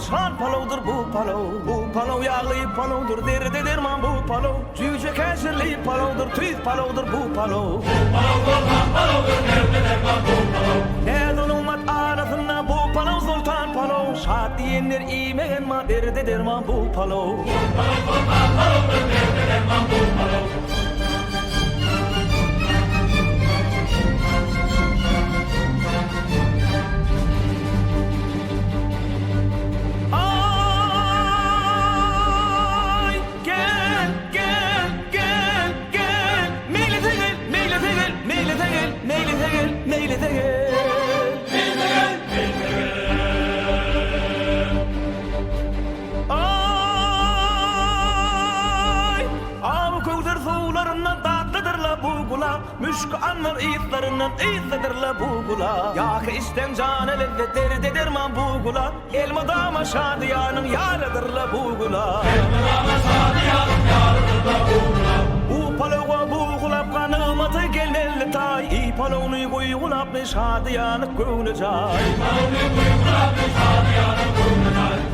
Şan palovdur bu palov, bu palov yağlı palovdur, derde derman bu palov, cüce kesirli palovdur, tüy palovdur bu palov. Bu palov sultan palovdur, derde derman bu palov. Ne zulümat arasında bu palov sultan palov, şad diyenler imeyen ma derde derman bu palov. Bu palov sultan palovdur, derde derman bu palov. Müşk anlar iyitlarından iyitlidirle bu gula. Yağı isten canı lezzet derde derman bu gula. Elma dama şadiyanın yarıdırla bu gula. Elma dama şadiyanın yarıdırla bu gula. Bu palova bu gulap kanımatı gelmeli tay. İyi palovnu koyu gulap ne şadiyanı gönü cay. İyi palovnu koyu gulap ne şadiyanı gönü cay.